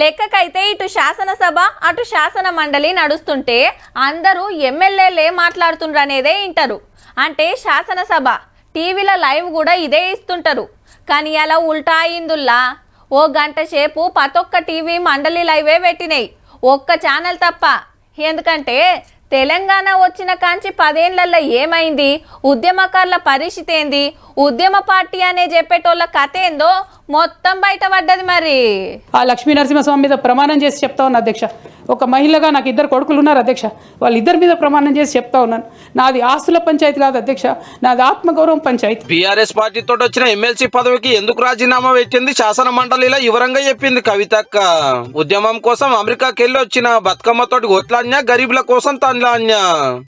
లెక్కకైతే ఇటు శాసనసభ అటు శాసన మండలి నడుస్తుంటే అందరూ ఎమ్మెల్యేలే మాట్లాడుతుండ్రు అనేదే ఇంటారు. అంటే శాసనసభ టీవీల లైవ్ కూడా ఇదే ఇస్తుంటారు. కానీ అలా ఉల్టా అయిందుల్లా ఓ గంట సేపు ప్రతొక్క టీవీ మండలి లైవే పెట్టినాయి, ఒక్క ఛానల్ తప్ప. ఎందుకంటే తెలంగాణ వచ్చిన కాంచి 10 ఏళ్లలో ఏమైంది, ఉద్యమకారుల పరిస్థితి ఏంది, ఉద్యమ పార్టీ అనే చెప్పేటోళ్ళ కథ ఏందో మొత్తం బయటపడ్డది. మరి ఆ లక్ష్మీ నరసింహస్వామి మీద ప్రమాణం చేసి చెప్తా ఉన్నా అధ్యక్ష. ఒక మహిళగా నాకు 2 కొడుకులు ఉన్నారు అధ్యక్ష. వాళ్ళిద్దరి మీద ప్రమాణం చేసి చెప్తా ఉన్నాను, నాది ఆస్తుల పంచాయతీ కాదు అధ్యక్ష, నాది ఆత్మగౌరవం పంచాయతీ. బీఆర్ఎస్ పార్టీతో వచ్చిన ఎమ్మెల్సీ పదవికి ఎందుకు రాజీనామా పెట్టింది శాసన మండలిలో వివరంగా చెప్పింది కవితక్క. ఉద్యమం కోసం అమెరికాకి వెళ్ళి వచ్చిన బతుకమ్మ తోటి ఒట్లాన్యా, గరీబుల కోసం తండ్లాన్యా.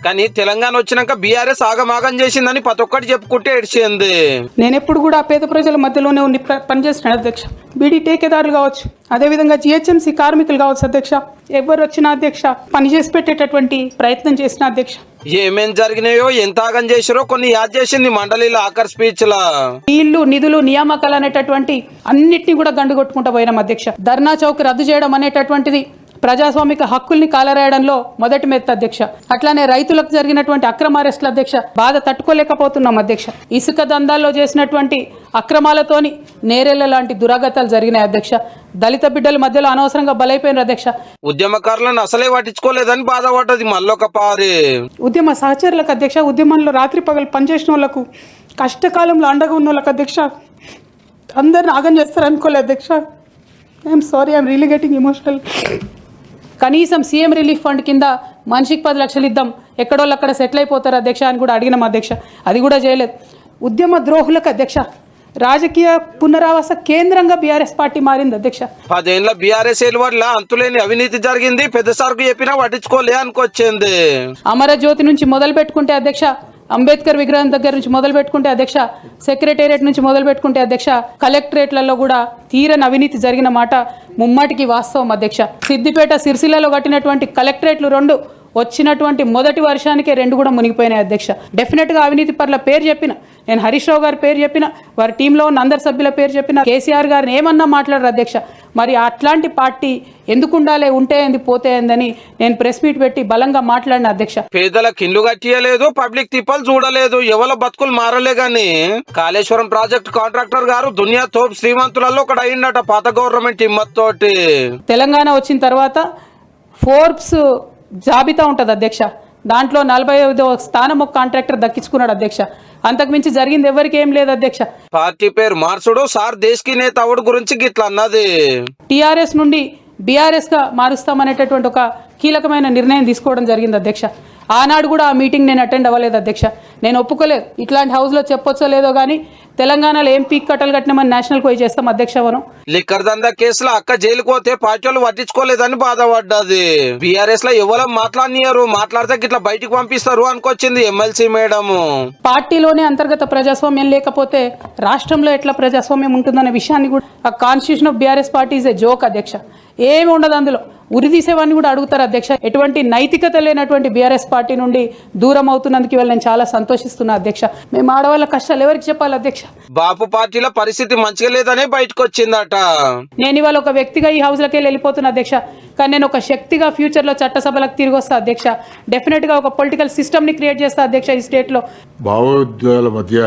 కానీ తెలంగాణ వచ్చినాక బీఆర్ఎస్ ఆగమాగం చేసిందని ప్రతి ఒక్కటి చెప్పుకుంటే ఏడ్చింది. నేను ఎప్పుడు కూడా పేద ప్రజల మధ్యలోనే ఉండి పనిచేస్తున్నాను అధ్యక్ష. బీడీ టేకేదారులు కావచ్చు, అదేవిధంగా జిహెచ్ఎంసీ కార్మికులు కావచ్చు అధ్యక్ష, ఎవరు వచ్చినా అధ్యక్ష పనిచేసి పెట్టేటటువంటి ప్రయత్నం చేసిన అధ్యక్ష. ఏమేం జరిగినాయో ఎంత ఆగం చేసారో కొన్ని యాద్ చేసింది మండలిలో ఆఖరి స్పీచ్ లా. నీళ్లు, నిధులు, నియామకాలు అనేటటువంటి అన్నిటినీ కూడా గండు కొట్టుకుంటూ పోయినాం అధ్యక్ష. ధర్నా చౌక్ రద్దు చేయడం అనేటటువంటిది ప్రజాస్వామిక హక్కుల్ని కాలరాయడంలో మొదటి మెత్త అధ్యక్ష. అట్లానే రైతులకు జరిగినటువంటి అక్రమ అరెస్టుల అధ్యక్ష బాధ తట్టుకోలేకపోతున్నాం అధ్యక్ష. ఇసుక దందాల్లో చేసినటువంటి అక్రమాలతోని నేరేళ్ల లాంటి దురాగతాలు జరిగినాయి అధ్యక్ష. దళిత బిడ్డల మధ్యలో అనవసరంగా బలైపోయిన అధ్యక్ష. ఉద్యమకారులను అసలే పట్టించుకోలేదని బాధపడ్డది మళ్ళొక పారి. ఉద్యమ సహచరులకు అధ్యక్ష, ఉద్యమంలో రాత్రి పగలు పనిచేసిన వాళ్ళకు, కష్టకాలంలో అండగా ఉన్న వాళ్ళకి అధ్యక్ష, అందరిని ఆగం చేస్తారు అనుకోలే అధ్యక్ష. I'm sorry, I'm really getting emotional. కనీసం సీఎం రిలీఫ్ ఫండ్ కింద మనిషికి 10 లక్షలు ఇద్దాం, ఎక్కడోళ్ళు అక్కడ సెటిల్ అయిపోతారు అధ్యక్ష అని కూడా అడిగినాం అధ్యక్ష. అది కూడా చేయలేదు. ఉద్యమ ద్రోహులకు అధ్యక్ష రాజకీయ పునరావాస కేంద్రంగా బీఆర్ఎస్ పార్టీ మారింది అధ్యక్ష. 10 ఏళ్ల బీఆర్ఎస్ వల్ల అంతులేని అవినీతి జరిగింది, పెద్ద సార్కు చెప్పినా పట్టించుకోలే అనుకొచ్చింది. అమరజ్యోతి నుంచి మొదలు పెట్టుకుంటే అధ్యక్ష, అంబేద్కర్ విగ్రహం దగ్గర నుంచి మొదలు పెట్టుకుంటే అధ్యక్ష, సెక్రటేరియట్ నుంచి మొదలు పెట్టుకుంటే అధ్యక్ష, కలెక్టరేట్లలో కూడా తీరని అవినీతి జరిగిన మాట ముమ్మాటికి వాస్తవం అధ్యక్ష. సిద్దిపేట, సిరిసిల్లలో కట్టినటువంటి కలెక్టరేట్లు 2 వచ్చినటువంటి మొదటి వర్షానికే 2 కూడా మునిగిపోయినాయి అధ్యక్ష. డెఫినెట్గా అవినీతి పరుల పేరు చెప్పిన, నేను హరీష్ రావు గారి పేరు చెప్పిన, వారి టీంలో ఉన్న అందరి సభ్యుల పేరు చెప్పిన, కేసీఆర్ గారిని ఏమన్నా మాట్లాడరు అధ్యక్ష. మరి అట్లాంటి పార్టీ ఎందుకు ఉండాలి, ఉంటే ఏంది పోతే ఏందని నేను ప్రెస్ మీట్ పెట్టి బలంగా మాట్లాడిన అధ్యక్ష. పేదలకు ఇల్లు కట్టియలేదు, పబ్లిక్ తిప్పలు చూడలేదు, ఎవల బతుకులు మారలే గాని కాళేశ్వరం ప్రాజెక్ట్ కాంట్రాక్టర్ గారు దునియా తోపు శ్రీమంతులలో ఒకటి అయిందట పాత గవర్నమెంట్ హిమ్మత్తోటి. తెలంగాణ వచ్చిన తర్వాత ఫోర్బ్స్ జాబితా ఉంటుంది అధ్యక్ష, దాంట్లో 45వ స్థానం ఒక కాంట్రాక్టర్ దక్కించుకున్నాడు అధ్యక్ష. అంతకుమించి జరిగింది ఎవరికి ఏం లేదు అధ్యక్ష. పార్టీ పేరు మార్చుడు సార్ దేశ్ కి నేత అవుడు గురించి గిట్లా అన్నది. టీఆర్ఎస్ నుండి బీఆర్ఎస్ గా మారుస్తామనేటటువంటి ఒక కీలకమైన నిర్ణయం తీసుకోవడం జరిగింది అధ్యక్ష. ఆనాడు కూడా ఆ మీటింగ్ నేను అటెండ్ అవ్వలేదు అధ్యక్ష. నేను ఒప్పుకోలేదు. ఇట్లాంటి హౌస్లో చెప్పొచ్చో లేదో కానీ తెలంగాణలో ఏం పీక్ కట్టలు కట్టినామని నేషనల్ పోయి చేస్తాం అధ్యక్ష. మనం లిక్కర్ దందా కేసులో అక్క జైలుకు పోతే పార్టీ వాళ్ళు పట్టించుకోలేదని బాధపడ్డది. బీఆర్ఎస్ లో ఎవరో మాట్లాడినారు, మాట్లాడితే ఇట్లా బయటికి పంపిస్తారు అనుకొచ్చింది ఎమ్మెల్సీ మేడం. పార్టీలోనే అంతర్గత ప్రజాస్వామ్యం లేకపోతే రాష్ట్రంలో ఎట్లా ప్రజాస్వామ్యం ఉంటుందనే విషయాన్ని కూడా ఆ constitution of BRS party is a joke అధ్యక్ష. ఏమి ఉండదు అందులో. ఉరి తీసేవాడిని కూడా అడుగుతారు అధ్యక్ష. ఎటువంటి నైతికత లేనటువంటి బీఆర్ఎస్ పార్టీ నుండి దూరం అవుతున్నందుకు ఇవాళ నేను చాలా సంతోషిస్తున్నా అధ్యక్ష. మేము ఆడవాళ్ళ కష్టాలు ఎవరికి చెప్పాలి అధ్యక్ష? బాపు పార్టీలో పరిస్థితి మంచిగా లేదనే బయటకు వచ్చిందట. నేను ఇవాళ ఒక వ్యక్తిగా ఈ హౌస్ లకి వెళ్ళిపోతున్నా అధ్యక్ష, కానీ నేను ఒక శక్తిగా ఫ్యూచర్ లో చట్టసభలకు తిరిగి వస్తా అధ్యక్ష. డెఫినెట్ గా ఒక పొలిటికల్ సిస్టమ్ ని క్రియేట్ చేస్తా అధ్యక్ష ఈ స్టేట్ లో. భావోద్వేగాల మధ్య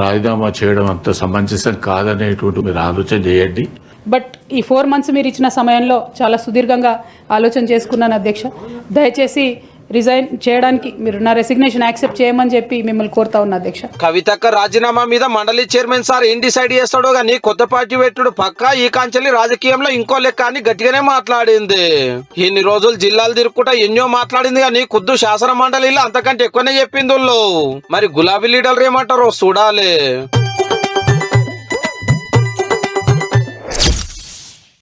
రాజీనామా చేయడం అంత సమంజసం కాదనేటువంటి మీరు ఆలోచన చేయండి. బట్ ఈ 4 months మీరు ఇచ్చిన సమయంలో చాలా సుదీర్ఘంగా ఆలోచన చేసుకున్నాను అధ్యక్ష. దయచేసి రిజైన్ చేయడానికి మీరు నా రెసిగ్నేషన్ యాక్సెప్ట్ చేయమని చెప్పి మిమ్మల్ని కోరుతా ఉన్నా అధ్యక్ష. కవితక్క రాజీనామా మీద మండలి చైర్మన్ సార్ ఏం డిసైడ్ చేస్తాడో గానీ కొత్త పార్టీ పెట్టుడు పక్కా ఈ కాంచెల్లి రాజకీయంలో ఇంకో లెక్క అని గట్టిగానే మాట్లాడింది. ఇన్ని రోజులు జిల్లాలు తిరుక్కుంటా ఎన్నో మాట్లాడింది కానీ ఖుద్దు శాసన మండలిలో అంతకంటే ఎక్కువనే చెప్పింది. మరి గులాబీ లీడర్లు ఏమంటారో చూడాలి.